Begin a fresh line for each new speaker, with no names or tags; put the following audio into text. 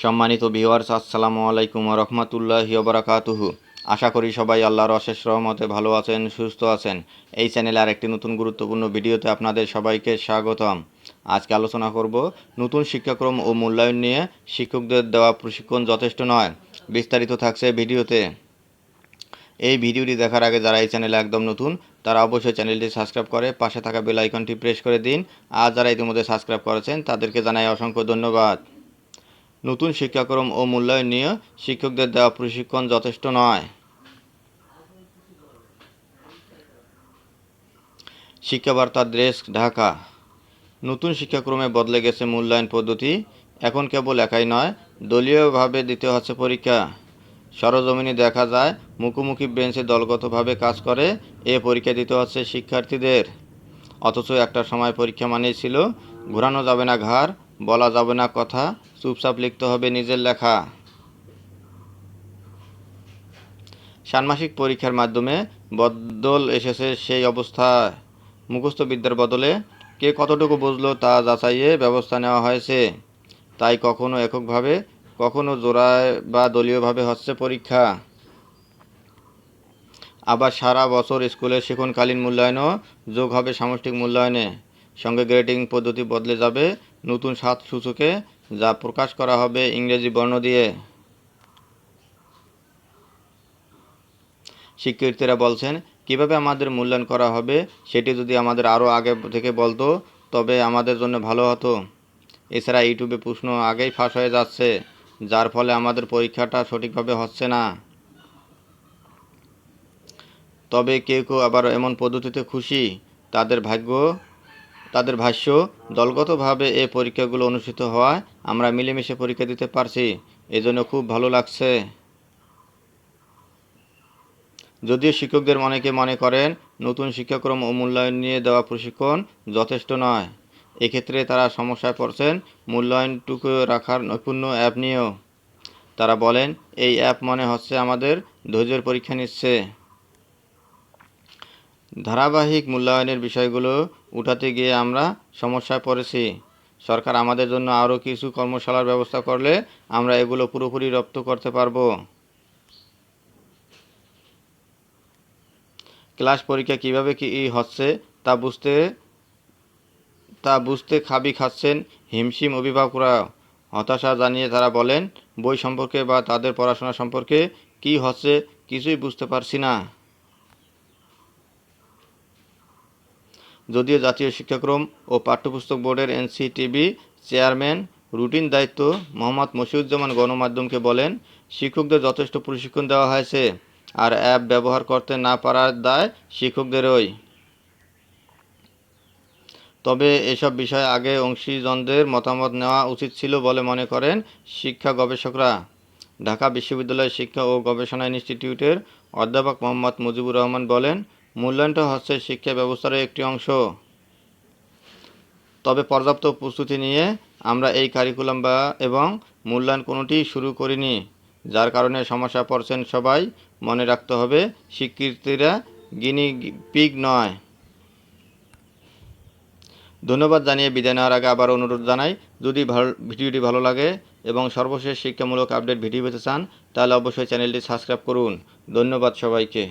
সম্মানিত ভিউয়ার্স, আসসালামু আলাইকুম ওয়া রাহমাতুল্লাহি ওয়া বারাকাতুহু। আশা করি সবাই আল্লাহর অশেষ রহমতে ভালো আছেন, সুস্থ আছেন। এই চ্যানেলে আরেকটি নতুন গুরুত্বপূর্ণ ভিডিওতে আপনাদের সবাইকে স্বাগতম। আজকে আলোচনা করব নতুন শিক্ষাক্রম ও মূল্যায়ন নিয়ে। শিক্ষকদের দেওয়া প্রশিক্ষণ যথেষ্ট নয়, বিস্তারিত থাকছে ভিডিওতে। এই ভিডিওটি দেখার আগে যারা এই চ্যানেলে একদম নতুন তারা অবশ্যই চ্যানেলটি সাবস্ক্রাইব করে পাশে থাকা বেল আইকনটি প্রেস করে দিন। আর যারা ইতিমধ্যে সাবস্ক্রাইব করেছেন তাদেরকে জানাই অসংখ্য ধন্যবাদ। নতুন শিক্ষাক্রম ও মূল্যায়ন নিয়ে শিক্ষকদের দেওয়া প্রশিক্ষণ যথেষ্ট নয়। শিক্ষাবার্তা ডেস্ক, ঢাকা। নতুন শিক্ষাক্রমে বদলে গেছে মূল্যায়ন পদ্ধতি। এখন কেবল একাই নয়, দলীয়ভাবে দিতে হচ্ছে পরীক্ষা। সরজমিনে দেখা যায় মুখোমুখি বেঞ্চে দলগতভাবে কাজ করে এ পরীক্ষা দিতে হচ্ছে শিক্ষার্থীদের। অথচ একটা সময় পরীক্ষা মানেই ছিল ঘোরানো যাবে না ঘাড়, বলা যাবে না কথা, চুপচাপ লিখতে হবে নিজের লেখা। ষান্মাসিক পরীক্ষার মাধ্যমে বদল এসেছে সেই অবস্থায়। মুখস্থ বিদ্যার বদলে কে কতটুকু বুঝলো তা যাচাইয়ে ব্যবস্থা নেওয়া হয়েছে। তাই কখনো এককভাবে, কখনো জোড়ায় বা দলীয়ভাবে হচ্ছে পরীক্ষা। আবার সারা বছর স্কুলের শিক্ষণকালীন মূল্যায়নও যোগ হবে সামষ্টিক মূল্যায়নে। সঙ্গে গ্রেডিং পদ্ধতি বদলে যাবে নতুন 7 সূচকে, যা প্রকাশ করা হবে ইংরেজি বর্ণ দিয়ে। শিক্ষার্থীরা বলছেন, কিভাবে আমাদের মূল্যায়ন করা হবে সেটি যদি আমাদের আরও আগে থেকে বলতো তবে আমাদের জন্য ভালো হতো। এছাড়া ইউটিউবে প্রশ্ন আগেই ফাঁস হয়ে যাচ্ছে, যার ফলে আমাদের পরীক্ষাটা সঠিকভাবে হচ্ছে না। তবে কেউ কেউ আবার এমন পদ্ধতিতে খুশি। তাদের ভাষ্য, দলগতভাবে এ পরীক্ষাগুলো অনুষ্ঠিত হওয়ায় আমরা মিলেমিশে পরীক্ষা দিতে পারছি, এজন্য খুব ভালো লাগছে। যদিও শিক্ষকদের অনেকে মনে করেন নতুন শিক্ষাক্রম ও মূল্যায়ন নিয়ে দেওয়া প্রশিক্ষণ যথেষ্ট নয়। এক্ষেত্রে তারা সমস্যায় পড়ছেন মূল্যায়নটুকু রাখার নৈপুণ্য অ্যাপ নিয়েও। তারা বলেন, এই অ্যাপ মনে হচ্ছে আমাদের ধৈর্যের পরীক্ষা নিচ্ছে। ধারাবাহিক মূল্যায়নের বিষয়গুলো উঠাতে গিয়ে আমরা সমস্যায় পড়েছি। সরকার আমাদের জন্য আরও কিছু কর্মশালার ব্যবস্থা করলে আমরা এগুলো পুরোপুরি রপ্ত করতে পারবো। ক্লাস পরীক্ষা কীভাবে কী হচ্ছে তা বুঝতে খাবি খাচ্ছেন হিমশিম অভিভাবকরা। হতাশা জানিয়ে তারা বলেন, বই সম্পর্কে বা তাদের পড়াশোনা সম্পর্কে কী হচ্ছে কিছুই বুঝতে পারছি না। যদিও জাতীয় শিক্ষাক্রম ও পাঠ্যপুস্তক বোর্ডের এনসিটিবি চেয়ারম্যান রুটিন দায়িত্ব মোহাম্মদ মশিউজ্জামান গণমাধ্যমকে বলেন, শিক্ষকদের যথেষ্ট প্রশিক্ষণ দেওয়া হয়েছে, আর অ্যাপ ব্যবহার করতে না পারার দায় শিক্ষকদেরই। তবে এসব বিষয়ে আগে অংশীজনদের মতামত নেওয়া উচিত ছিল বলে মনে করেন শিক্ষা গবেষকরা। ঢাকা বিশ্ববিদ্যালয় শিক্ষা ও গবেষণা ইনস্টিটিউটের অধ্যাপক মোহাম্মদ মুজিবুর রহমান বলেন, মূল্যায়নটা হচ্ছে শিক্ষা ব্যবস্থার একটি অংশ। তবে পর্যাপ্ত প্রস্তুতি নিয়ে আমরা এই কারিকুলাম এবং মূল্যায়ন কোনোটিই শুরু করিনি, যার কারণে সমস্যা পড়ছেন সবাই। মনে রাখতে হবে, শিক্ষার্থীরা গিনি পিগ নয়। ধন্যবাদ জানিয়ে বিদায় নেওয়ার আগে আবার অনুরোধ জানাই, যদি ভিডিওটি ভালো লাগে এবং সর্বশেষ শিক্ষামূলক আপডেট ভিডিও পেতে চান তাহলে অবশ্যই চ্যানেলটি সাবস্ক্রাইব করুন। ধন্যবাদ সবাইকে।